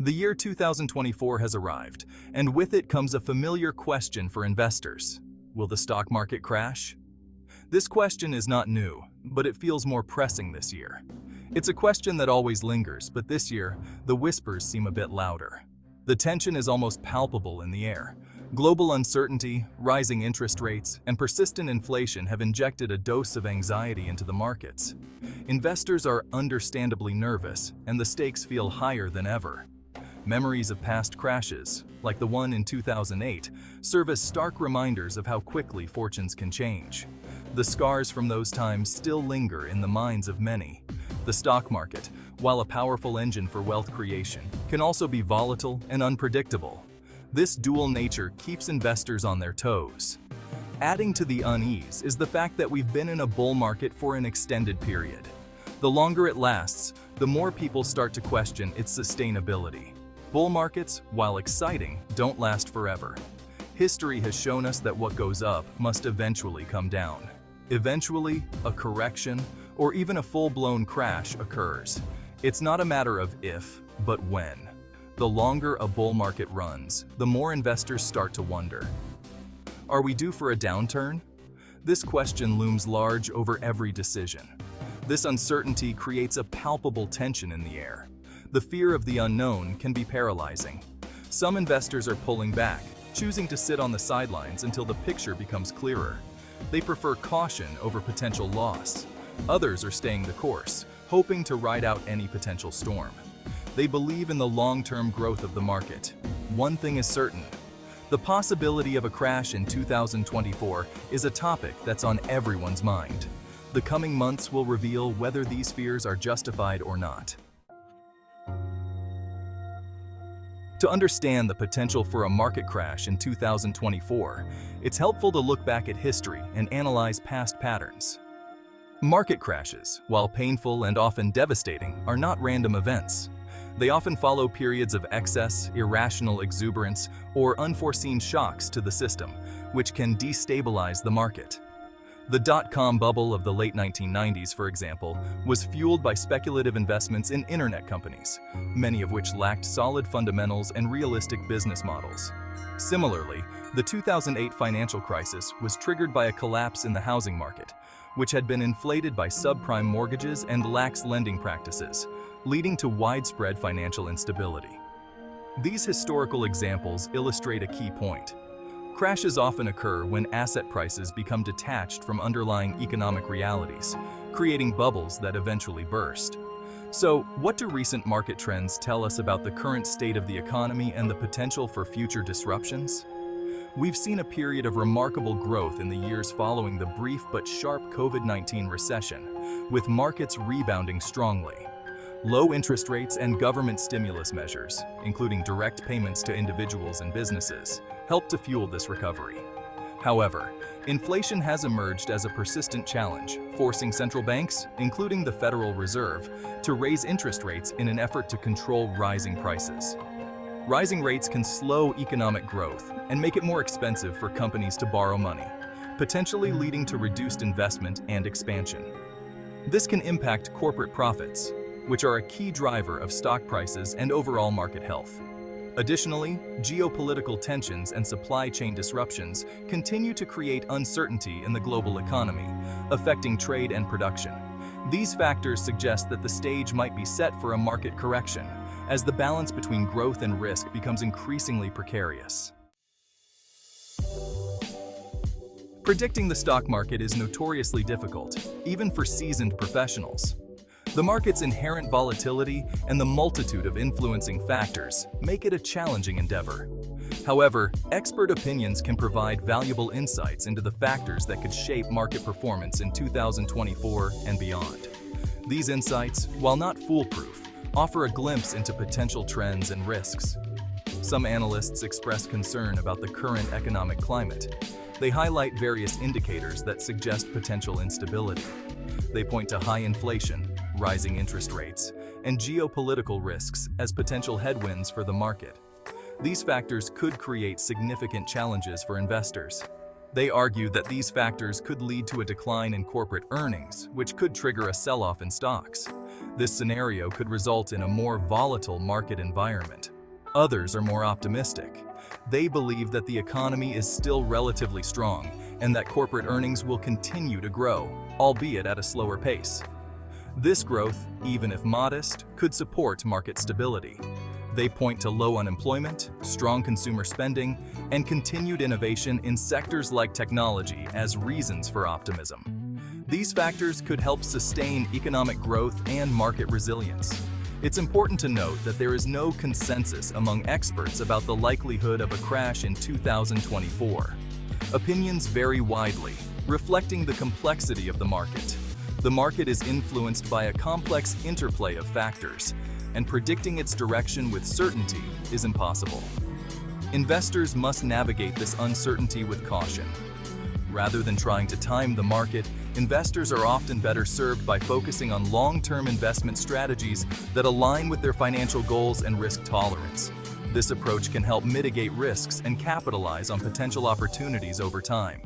The year 2024 has arrived, and with it comes a familiar question for investors. Will the stock market crash? This question is not new, but it feels more pressing this year. It's a question that always lingers, but this year, the whispers seem a bit louder. The tension is almost palpable in the air. Global uncertainty, rising interest rates, and persistent inflation have injected a dose of anxiety into the markets. Investors are understandably nervous, and the stakes feel higher than ever. Memories of past crashes, like the one in 2008, serve as stark reminders of how quickly fortunes can change. The scars from those times still linger in the minds of many. The stock market, while a powerful engine for wealth creation, can also be volatile and unpredictable. This dual nature keeps investors on their toes. Adding to the unease is the fact that we've been in a bull market for an extended period. The longer it lasts, the more people start to question its sustainability. Bull markets, while exciting, don't last forever. History has shown us that what goes up must eventually come down. Eventually, a correction, or even a full-blown crash occurs. It's not a matter of if, but when. The longer a bull market runs, the more investors start to wonder. Are we due for a downturn? This question looms large over every decision. This uncertainty creates a palpable tension in the air. The fear of the unknown can be paralyzing. Some investors are pulling back, choosing to sit on the sidelines until the picture becomes clearer. They prefer caution over potential loss. Others are staying the course, hoping to ride out any potential storm. They believe in the long-term growth of the market. One thing is certain: the possibility of a crash in 2024 is a topic that's on everyone's mind. The coming months will reveal whether these fears are justified or not. To understand the potential for a market crash in 2024, it's helpful to look back at history and analyze past patterns. Market crashes, while painful and often devastating, are not random events. They often follow periods of excess, irrational exuberance, or unforeseen shocks to the system, which can destabilize the market. The dot-com bubble of the late 1990s, for example, was fueled by speculative investments in internet companies, many of which lacked solid fundamentals and realistic business models. Similarly, the 2008 financial crisis was triggered by a collapse in the housing market, which had been inflated by subprime mortgages and lax lending practices, leading to widespread financial instability. These historical examples illustrate a key point. Crashes often occur when asset prices become detached from underlying economic realities, creating bubbles that eventually burst. So, what do recent market trends tell us about the current state of the economy and the potential for future disruptions? We've seen a period of remarkable growth in the years following the brief but sharp COVID-19 recession, with markets rebounding strongly. Low interest rates and government stimulus measures, including direct payments to individuals and businesses, helped to fuel this recovery. However, inflation has emerged as a persistent challenge, forcing central banks, including the Federal Reserve, to raise interest rates in an effort to control rising prices. Rising rates can slow economic growth and make it more expensive for companies to borrow money, potentially leading to reduced investment and expansion. This can impact corporate profits, which are a key driver of stock prices and overall market health. Additionally, geopolitical tensions and supply chain disruptions continue to create uncertainty in the global economy, affecting trade and production. These factors suggest that the stage might be set for a market correction, as the balance between growth and risk becomes increasingly precarious. Predicting the stock market is notoriously difficult, even for seasoned professionals. The market's inherent volatility and the multitude of influencing factors make it a challenging endeavor. However, expert opinions can provide valuable insights into the factors that could shape market performance in 2024 and beyond. These insights, while not foolproof, offer a glimpse into potential trends and risks. Some analysts express concern about the current economic climate. They highlight various indicators that suggest potential instability. They point to high inflation, rising interest rates, and geopolitical risks as potential headwinds for the market. These factors could create significant challenges for investors. They argue that these factors could lead to a decline in corporate earnings, which could trigger a sell-off in stocks. This scenario could result in a more volatile market environment. Others are more optimistic. They believe that the economy is still relatively strong and that corporate earnings will continue to grow, albeit at a slower pace. This growth, even if modest, could support market stability. They point to low unemployment, strong consumer spending, and continued innovation in sectors like technology as reasons for optimism. These factors could help sustain economic growth and market resilience. It's important to note that there is no consensus among experts about the likelihood of a crash in 2024. Opinions vary widely, reflecting the complexity of the market. The market is influenced by a complex interplay of factors, and predicting its direction with certainty is impossible. Investors must navigate this uncertainty with caution. Rather than trying to time the market, investors are often better served by focusing on long-term investment strategies that align with their financial goals and risk tolerance. This approach can help mitigate risks and capitalize on potential opportunities over time.